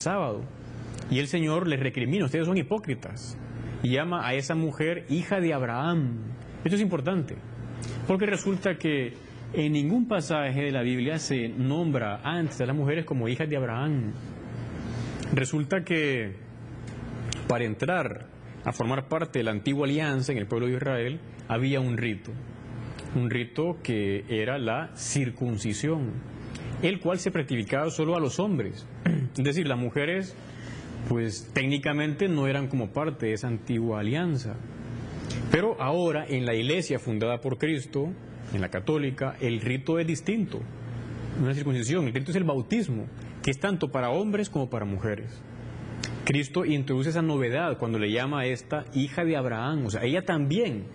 sábado. Y el Señor les recrimina: ustedes son hipócritas. Y llama a esa mujer hija de Abraham. Esto es importante, porque resulta que en ningún pasaje de la Biblia se nombra antes a las mujeres como hijas de Abraham. Resulta que para entrar a formar parte de la antigua alianza en el pueblo de Israel había un rito que era la circuncisión, el cual se practicaba solo a los hombres. Es decir, las mujeres pues técnicamente no eran como parte de esa antigua alianza. Pero ahora en la iglesia fundada por Cristo, en la católica, el rito es distinto. Una circuncisión, el rito es el bautismo, que es tanto para hombres como para mujeres. Cristo introduce esa novedad cuando le llama a esta hija de Abraham. O sea, ella también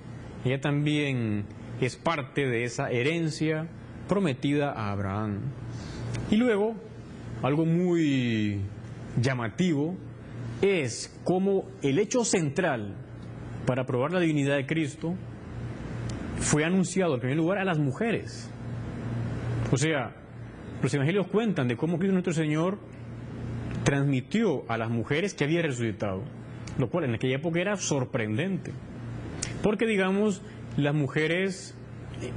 es parte de esa herencia prometida a Abraham. Y luego, algo muy llamativo es cómo el hecho central para probar la divinidad de Cristo fue anunciado en primer lugar a las mujeres. O sea, los evangelios cuentan de cómo Cristo nuestro Señor transmitió a las mujeres que había resucitado, lo cual en aquella época era sorprendente, porque digamos las mujeres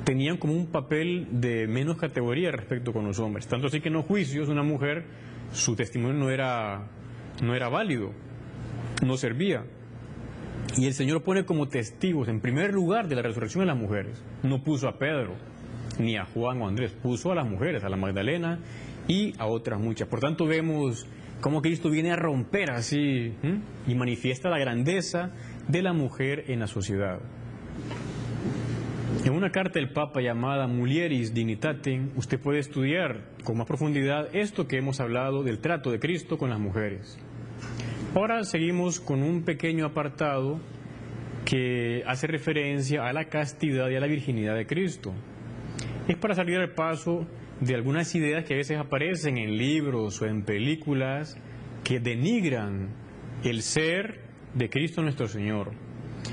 tenían como un papel de menos categoría respecto con los hombres, tanto así que en los juicios una mujer, su testimonio no era válido, no servía. Y el Señor pone como testigos en primer lugar de la resurrección a las mujeres. No puso a Pedro, ni a Juan o a Andrés, puso a las mujeres, a la Magdalena y a otras muchas. Por tanto vemos cómo Cristo viene a romper así y manifiesta la grandeza de la mujer en la sociedad. En una carta del Papa llamada Mulieris Dignitatem, usted puede estudiar con más profundidad esto que hemos hablado del trato de Cristo con las mujeres. Ahora seguimos con un pequeño apartado que hace referencia a la castidad y a la virginidad de Cristo. Es para salir al paso de algunas ideas que a veces aparecen en libros o en películas que denigran el ser de Cristo nuestro Señor.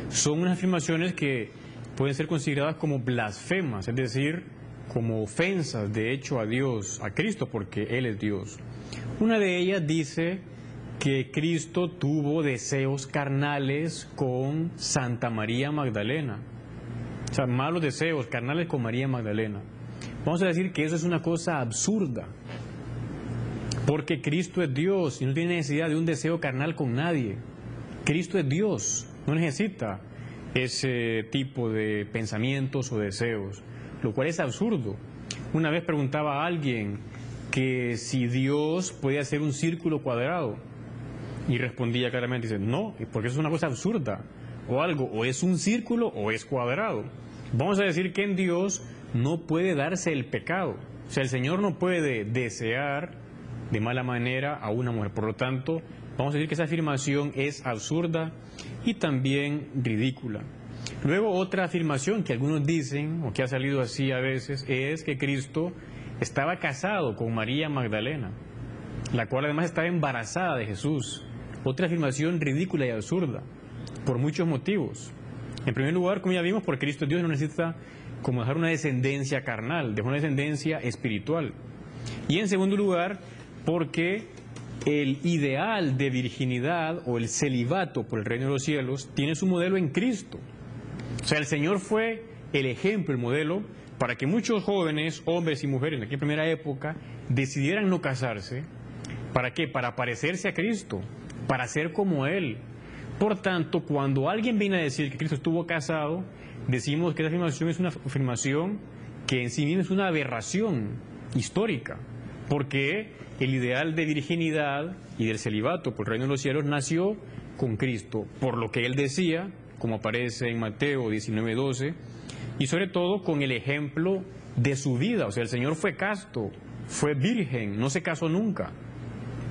Son unas afirmaciones que pueden ser consideradas como blasfemas, es decir, como ofensas de hecho a Dios, a Cristo, porque Él es Dios. Una de ellas dice que Cristo tuvo deseos carnales con Santa María Magdalena. O sea, malos deseos carnales con María Magdalena. Vamos a decir que eso es una cosa absurda, porque Cristo es Dios y no tiene necesidad de un deseo carnal con nadie. Cristo es Dios, no necesita ese tipo de pensamientos o deseos, lo cual es absurdo. Una vez preguntaba a alguien que si Dios puede hacer un círculo cuadrado, y respondía claramente, dice, no, porque eso es una cosa absurda, o algo, o es un círculo o es cuadrado. Vamos a decir que en Dios no puede darse el pecado, o sea, el Señor no puede desear de mala manera a una mujer, por lo tanto, vamos a decir que esa afirmación es absurda y también ridícula. Luego otra afirmación que algunos dicen, o que ha salido así a veces, es que Cristo estaba casado con María Magdalena, la cual además estaba embarazada de Jesús. Otra afirmación ridícula y absurda, por muchos motivos. En primer lugar, como ya vimos, porque Cristo Dios no necesita como dejar una descendencia carnal, deja una descendencia espiritual. Y en segundo lugar, porque el ideal de virginidad o el celibato por el reino de los cielos tiene su modelo en Cristo. O sea, el Señor fue el ejemplo, el modelo, para que muchos jóvenes, hombres y mujeres en aquella primera época, decidieran no casarse. ¿Para qué? Para parecerse a Cristo, para ser como Él. Por tanto, cuando alguien viene a decir que Cristo estuvo casado, decimos que esa afirmación es una afirmación que en sí misma es una aberración histórica, porque el ideal de virginidad y del celibato por el reino de los cielos nació con Cristo, por lo que Él decía, como aparece en Mateo 19:12, y sobre todo con el ejemplo de su vida. O sea, el Señor fue casto, fue virgen, no se casó nunca.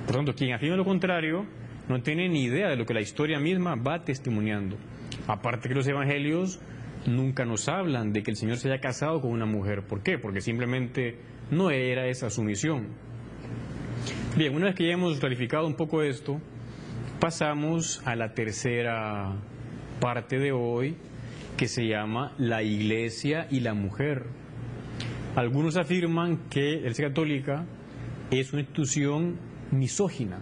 Por tanto, quien afirma lo contrario no tiene ni idea de lo que la historia misma va testimoniando. Aparte que los evangelios nunca nos hablan de que el Señor se haya casado con una mujer. ¿Por qué? Porque simplemente no era esa su misión. Bien, una vez que ya hemos clarificado un poco esto, pasamos a la tercera parte de hoy, que se llama la Iglesia y la mujer. Algunos afirman que la Iglesia Católica es una institución misógina.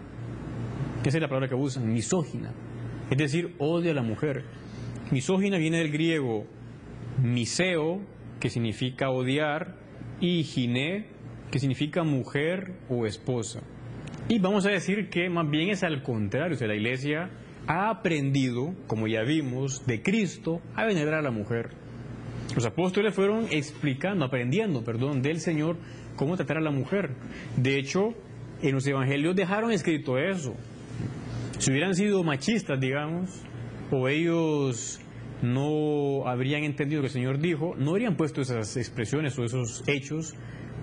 Esa es la palabra que usan, misógina. Es decir, odia a la mujer. Misógina viene del griego miseo, que significa odiar, y giné, que significa mujer o esposa. Y vamos a decir que más bien es al contrario, o sea, la Iglesia ha aprendido, como ya vimos, de Cristo a venerar a la mujer. Los apóstoles fueron aprendiendo del Señor cómo tratar a la mujer. De hecho, en los evangelios dejaron escrito eso. Si hubieran sido machistas, digamos, o ellos no habrían entendido lo que el Señor dijo, no habrían puesto esas expresiones o esos hechos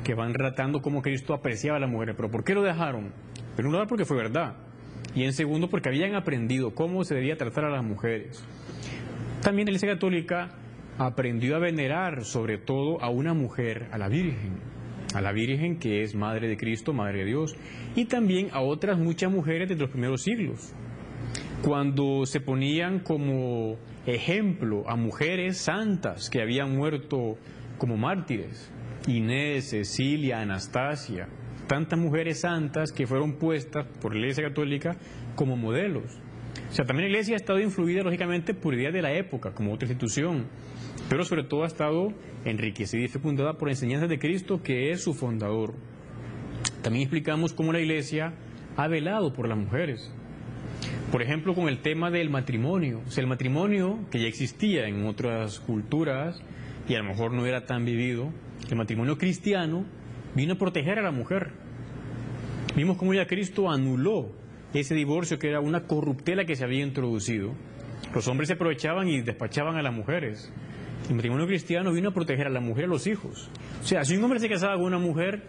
que van relatando cómo Cristo apreciaba a la mujer. ¿Pero por qué lo dejaron? En primer lugar, porque fue verdad. Y en segundo, porque habían aprendido cómo se debía tratar a las mujeres. También la Iglesia Católica aprendió a venerar, sobre todo, a una mujer, a la Virgen que es Madre de Cristo, Madre de Dios, y también a otras muchas mujeres de los primeros siglos. Cuando se ponían como ejemplo a mujeres santas que habían muerto como mártires, Inés, Cecilia, Anastasia, tantas mujeres santas que fueron puestas por la Iglesia Católica como modelos. O sea, también la Iglesia ha estado influida, lógicamente, por ideas de la época, como otra institución, pero sobre todo ha estado enriquecida y fecundada por enseñanzas de Cristo, que es su fundador. También explicamos cómo la Iglesia ha velado por las mujeres. Por ejemplo, con el tema del matrimonio. O sea, el matrimonio, que ya existía en otras culturas y a lo mejor no era tan vivido, el matrimonio cristiano vino a proteger a la mujer. Vimos cómo ya Cristo anuló ese divorcio, que era una corruptela que se había introducido. Los hombres se aprovechaban y despachaban a las mujeres. El matrimonio cristiano vino a proteger a la mujer y a los hijos. O sea, si un hombre se casaba con una mujer,